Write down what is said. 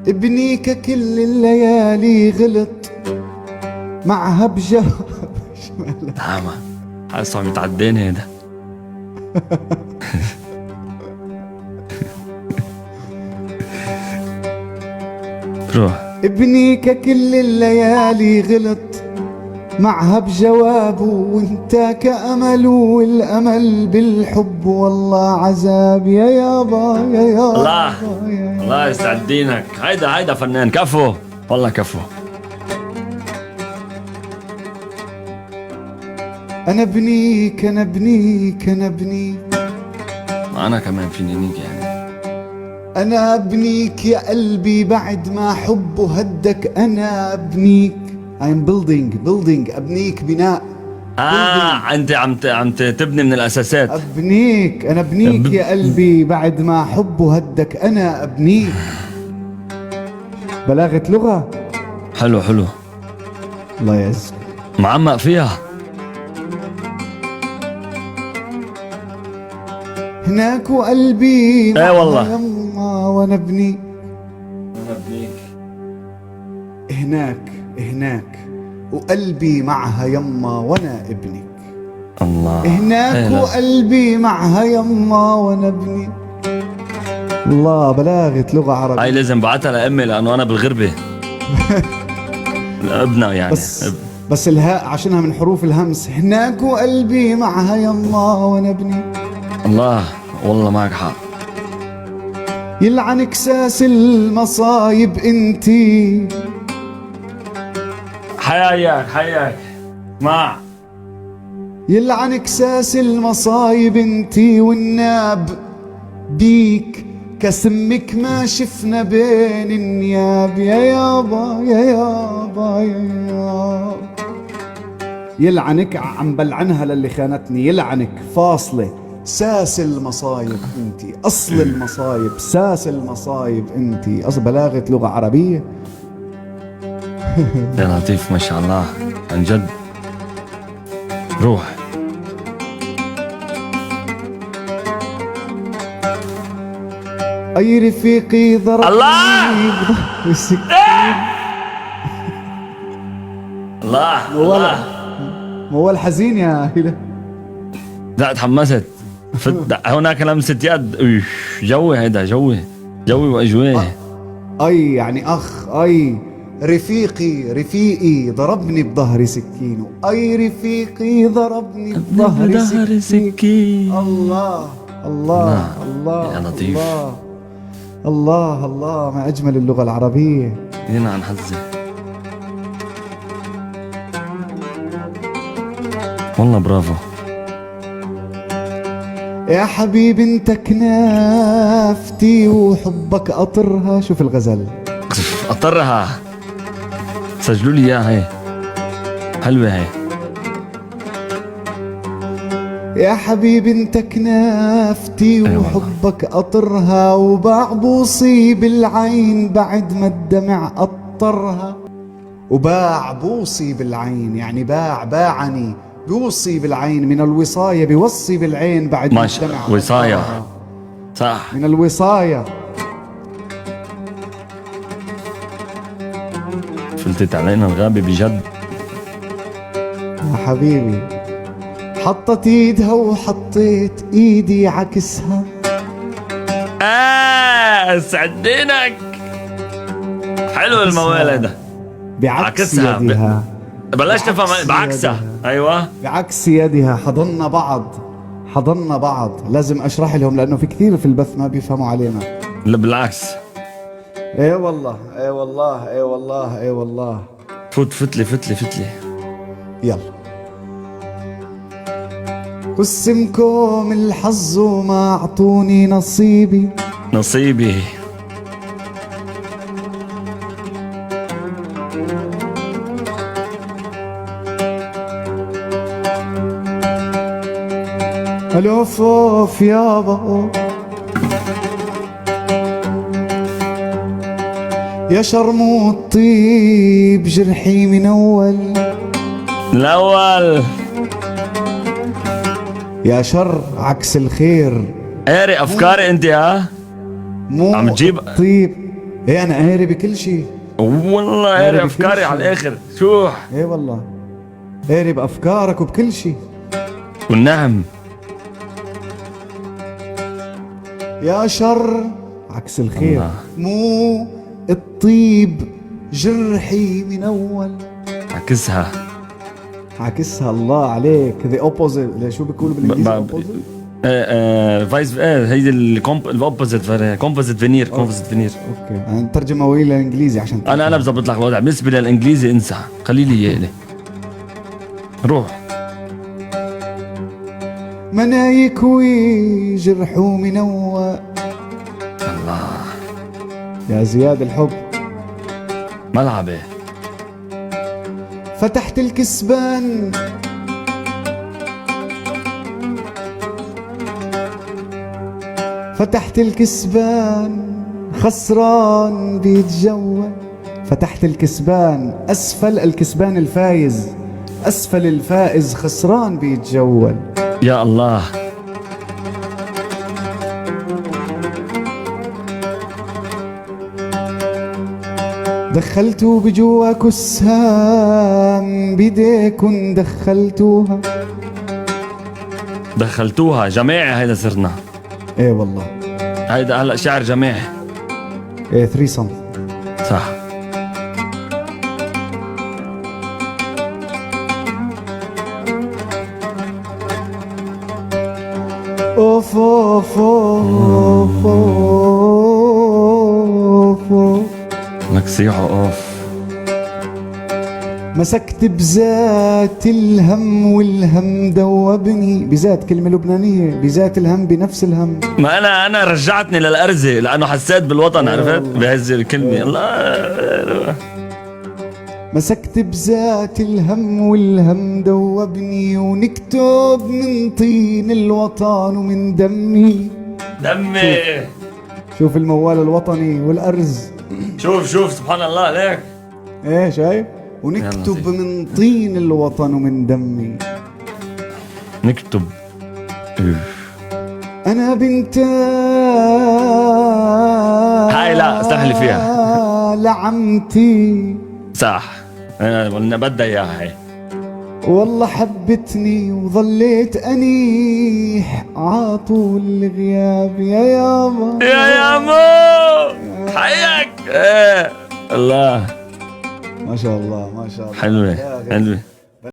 ابنيك كل الليالي غلط معها بجواب. تمام حاسس عم يتعداني هذا. روح. ابنيك كل الليالي غلط معها بجوابه، وانت كأمل والأمل بالحب والله عذاب يا يابا يا يابا. الله الله يسعد دينك. هيدا فنان كفو والله كفو. أنا ابنيك أنا ابنيك أنا ابنيك، أنا كمان فيني نيك يعني. أنا ابنيك يا قلبي بعد ما حبه هدك. أنا ابنيك I'm building ابنيك بناء. انت عم تبني من الاساسات. ابنيك انا ابنيك يا قلبي بعد ما حبه هدك. انا ابنيك. بلاغة لغة. حلو الله يعزك. معمق فيها. هناك وقلبي ايه والله يما وانا ابنيك. هناك وقلبي معها يما وانا ابنك. الله. هناك وقلبي معها يما وانا ابنك. الله بلاغة لغة عربية. هاي لازم بعتها لأمي لأنه أنا بالغربة. ابنها يعني بس الهاء عشانها من حروف الهمس. هناك وقلبي معها يما وانا ابنك. الله والله معك حق. يلعن كساس المصايب انتي. حياك مع. يلعن كساس المصايب انتي والناب بيك كسمك ما شفنا بين النياب يا يابا يا يابا يا يابا. يلعنك عم بلعنها للي خانتني. يلعنك فاصلة ساس المصايب انتي. اصل المصايب ساس المصايب انتي. اصل بلاغة لغة عربية. يا لطيف ما شاء الله عن جد. روح. اي رفيقي ضربني الله بالسكين. الله هو الحزين يا هلا. لا تحمست. هناك لمسة يد. جوي هيدا جوي واجوي. اي يعني اخ. اي رفيقي ضربني بظهري سكين. اي رفيقي ضربني بظهري سكين. الله يا لطيف. الله ما اجمل اللغة العربية. هنا عن حزة والله برافو. يا حبيبي انت كنافتي وحبك قطرها. شوف الغزل قطرها. سجلوا لي اياها هي حلوة هي. يا حبيبي انت كنافتي وحبك قطرها. وباع بوصي بالعين بعد ما الدمع قطرها. وباع بوصي بالعين يعني باعني بوصي بالعين. من الوصاية بيوصي بالعين بعد ما الدمع قطرها. وصاية صح. من الوصاية. فلتت علينا الغابة بجد يا حبيبي حطت ايدها وحطيت ايدي عكسها. سعد دينك. حلو الموال هذا. بعكس يدها. بلاش تفهم بعكسها. ايوه بعكس يدها. حضنا بعض. لازم اشرح لهم لانه في كثير في البث ما بيفهموا علينا. لا بالعكس. ايه والله. فتلي. يلا قسمكم الحظ وما اعطوني نصيبي. الوفوف يابا يا شرموط طيب جرحي من الأول يا شر عكس الخير. قاري أفكاري أنت ها؟ مو عم تجيب طيب ايه انا قاري بكل شيء. والله قاري قاري بكل افكاري شيء. على الاخر. شو ايه والله قاري بافكارك وبكل شيء. والنعم. يا شر عكس الخير الله. مو الطيب جرحي من اول. عكسها. عكسها. الله عليك. ذا اوبوزيت. شو بيقولوا بالانجليزي opposite؟ فايس هيدي الاوبوزيت كومبوزيت فينير. كومبوزيت فينير. اوكي انا ترجمه وين للانجليزي عشان انا بظبط لك الوضع. بالنسبه للانجليزي انسى، خلي لي اياه لي. روح. منايك وجرحوا من اول. الله. يا زياد الحب ملعبه. فتحت الكسبان فتحت الكسبان خسران بيتجول. فتحت الكسبان أسفل الكسبان الفايز، أسفل الفائز خسران بيتجول. يا الله. دخلتوا بجواك السهام بيديكن دخلتوها. دخلتوها جماعي. هيدا صرنا. ايه والله. هيدا هلا شعر جماعي. ايه ثريسم. صح. اوف اوف اوف اوف اوف. نكسيحه اوف. مسكت بذات الهم والهم دوبني. بذات كلمة لبنانية. بذات الهم بنفس الهم. ما انا رجعتني للارزه لانه حسيت بالوطن. عرفت بهذه الكلمه. الله. مسكت بذات الهم والهم دوبني ونكتب من طين الوطن ومن دمي. دمي. شوف الموال الوطني والأرز. شوف سبحان الله عليك. ايه شايف. ونكتب من طين الوطن ومن دمي. نكتب. أنا بنت هاي لا استحلي فيها. لعمتي. صح. قلنا بدها اياها هي. والله حبتني وظليت أنيح عاطول الغياب يا يابا. يا مو حيك. ايه الله. ما شاء الله ما شاء الله. حلوة. حلوة.